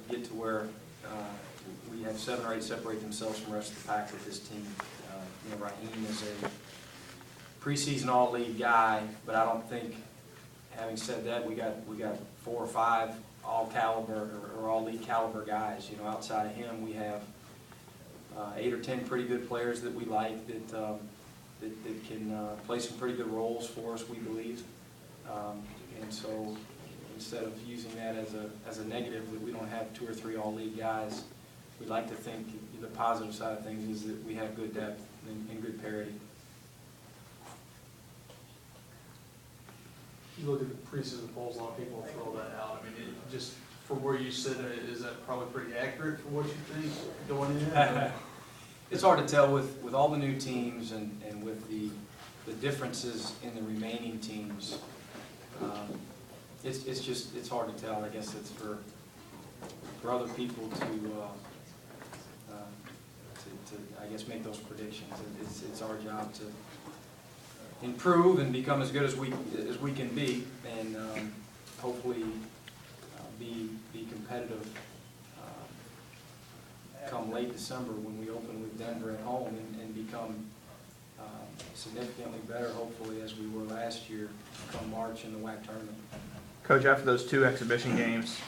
get to where we have 7 or 8 separate themselves from the rest of the pack with this team. Raheem is a preseason all-league guy, but I don't think, having said that, we got 4 or 5 all-caliber or all-league caliber guys. Outside of him, we have 8 or 10 pretty good players that we like that can play some pretty good roles for us, we believe. And so instead of using that as a negative that we don't have 2 or 3 all-league guys, we'd like to think the positive side of things is that we have good depth and good parity. You look at the preseason polls, a lot of people throw that out. I mean, just from where you sit, is that probably pretty accurate for what you think going in? It's hard to tell with all the new teams and with the differences in the remaining teams. It's hard to tell. I guess it's for other people to I guess make those predictions. It's our job to improve and become as good as we can be, and hopefully be competitive come late December when we open with Denver at home, and become significantly better, hopefully, as we were last year come March in the WAC tournament. Coach, after those 2 exhibition games,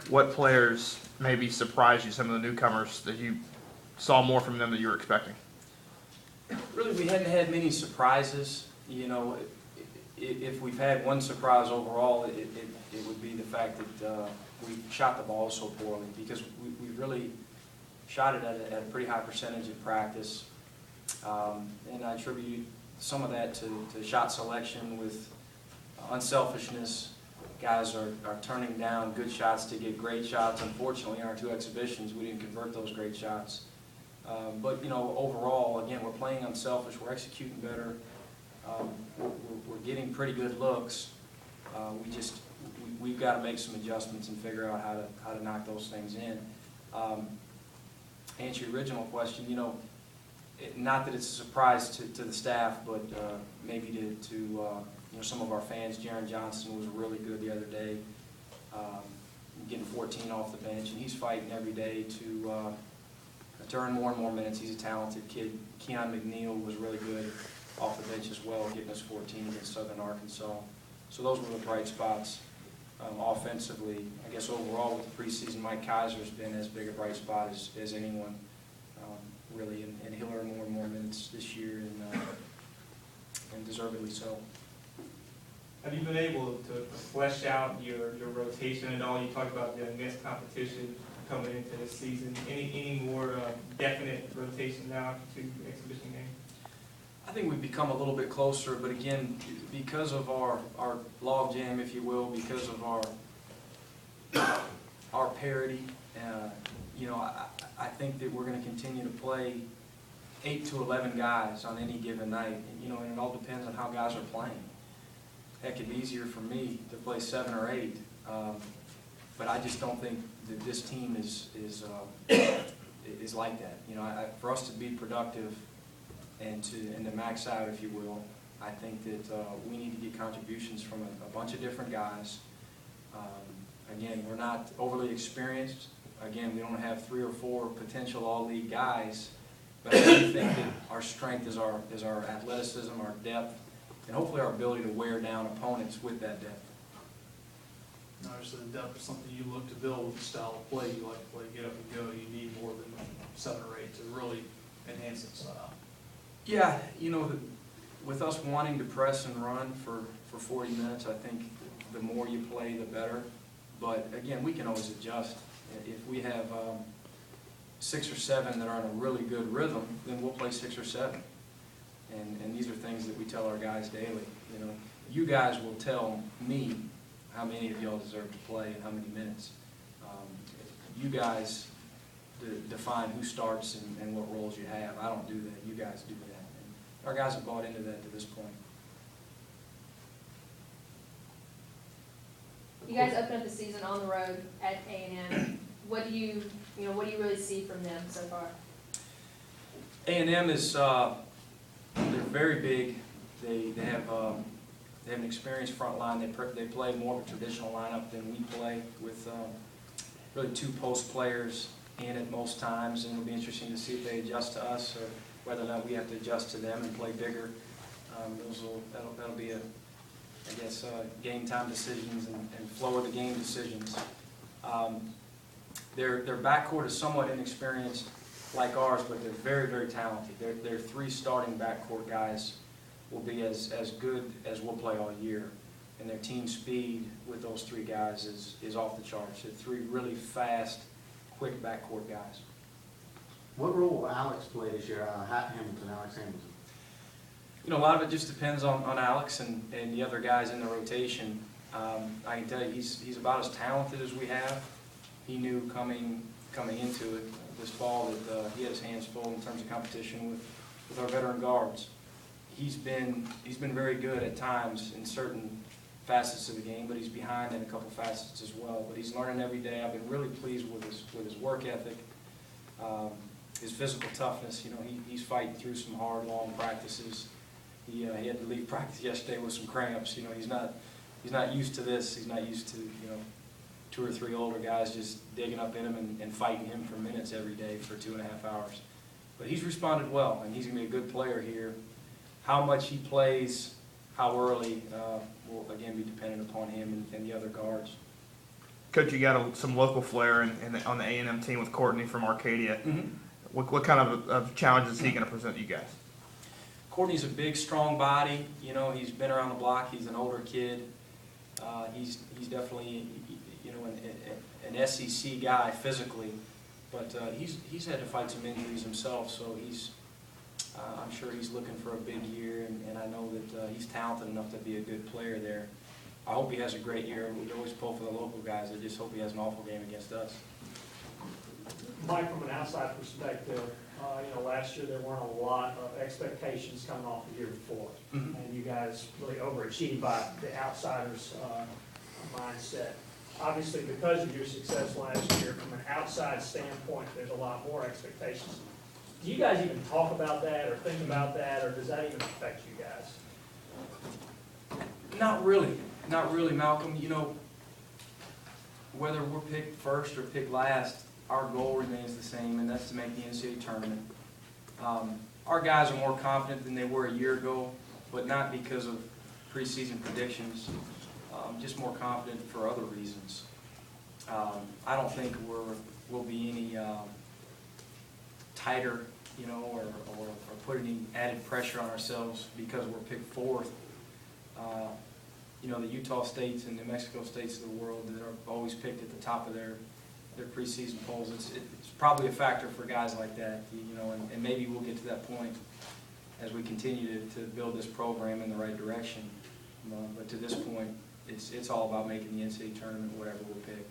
what players maybe surprised you, some of the newcomers that you saw more from them than you were expecting? Really, we hadn't had many surprises. If we've had one surprise overall, it would be the fact that we shot the ball so poorly, because we really shot it at a pretty high percentage in practice. And I attribute some of that to shot selection with unselfishness. Guys are turning down good shots to get great shots. Unfortunately, in our 2 exhibitions, we didn't convert those great shots. But overall, again, we're playing unselfish. We're executing better. We're getting pretty good looks. We've got to make some adjustments and figure out how to knock those things in. Answer your original question, not that it's a surprise to the staff, but maybe to some of our fans. Jaron Johnson was really good the other day, getting 14 off the bench, and he's fighting every day to earn more and more minutes. He's a talented kid. Keon McNeil was really good off the bench as well, getting us 14 against Southern Arkansas. So those were the bright spots. Offensively, I guess overall with the preseason, Mike Kaiser's been as big a bright spot as anyone, really, and he'll earn more and more minutes this year, and deservedly so. Have you been able to flesh out your rotation at all? You talked about the missed competition coming into this season. Any more definite rotation now after 2 exhibition games? I think we've become a little bit closer, but again, because of our log jam, if you will, because of our parity, I think that we're going to continue to play 8 to 11 guys on any given night, and it all depends on how guys are playing. Heck, it'd be easier for me to play 7 or 8, but I just don't think that this team is like that. For us to be productive and to max out, if you will, I think that we need to get contributions from a bunch of different guys. Again, we're not overly experienced. Again, we don't have 3 or 4 potential all-league guys, but I do think that our strength is our athleticism, our depth, and hopefully our ability to wear down opponents with that depth. Obviously, the depth is something you look to build with the style of play you like to play, get up and go. You need more than 7 or 8 to really enhance that style. Yeah, with us wanting to press and run for 40 minutes, I think the more you play, the better. But again, we can always adjust. If we have 6 or 7 that are in a really good rhythm, then we'll play 6 or 7. And these are things that we tell our guys daily. You guys will tell me how many of y'all deserve to play and how many minutes. You guys define who starts and what roles you have. I don't do that. You guys do that. And our guys have bought into that to this point. You guys open up the season on the road at A&M. What do you really see from them so far? A&M is they're very big. They have an experienced front line. They play more of a traditional lineup than we play with really 2 post players in at most times, and it'll be interesting to see if they adjust to us or whether or not we have to adjust to them and play bigger. That'll be I guess, game time decisions and flow of the game decisions. Their backcourt is somewhat inexperienced like ours, but they're very, very talented. Their 3 starting backcourt guys will be as good as we'll play all year. And their team speed with those 3 guys is off the charts. They're 3 really fast, quick backcourt guys. What role will Alex play this year, Alex Hamilton? You know, a lot of it just depends on Alex and the other guys in the rotation. I can tell you, he's about as talented as we have. He knew coming into it this fall that he had his hands full in terms of competition with our veteran guards. He's been very good at times in certain facets of the game, but he's behind in a couple facets as well. But he's learning every day. I've been really pleased with his work ethic, his physical toughness. You know, he's fighting through some hard, long practices. He had to leave practice yesterday with some cramps. You know, he's not used to this. He's not used to, you know, 2 or 3 older guys just digging up in him and fighting him for minutes every day for 2.5 hours. But he's responded well, and he's going to be a good player here. How much he plays, how early, will again be dependent upon him and the other guards. Coach, you got some local flair on the A&M team with Courtney from Arcadia. Mm-hmm. What kind of challenges is he going to present you guys? Courtney's a big, strong body. You know, he's been around the block. He's an older kid. He's definitely, you know, an SEC guy physically, but he's had to fight some injuries himself. So I'm sure he's looking for a big year, and I know that he's talented enough to be a good player there. I hope he has a great year. We always pull for the local guys. I just hope he has an awful game against us. Mike, from an outside perspective, you know, last year there weren't a lot of expectations coming off the year before. Mm-hmm. And you guys really overachieved by the outsider's mindset. Obviously, because of your success last year, from an outside standpoint, there's a lot more expectations. Do you guys even talk about that or think about that, or does that even affect you guys? Not really, Malcolm. You know, whether we're picked first or picked last, our goal remains the same, and that's to make the NCAA tournament. Our guys are more confident than they were a year ago, but not because of preseason predictions, just more confident for other reasons. I don't think we'll be any tighter, you know, or put any added pressure on ourselves because we're picked 4th. You know, the Utah States and New Mexico States of the world that are always picked at the top of their preseason polls. It's probably a factor for guys like that, you know, and maybe we'll get to that point as we continue to build this program in the right direction. But to this point, it's all about making the NCAA tournament, whatever we'll pick.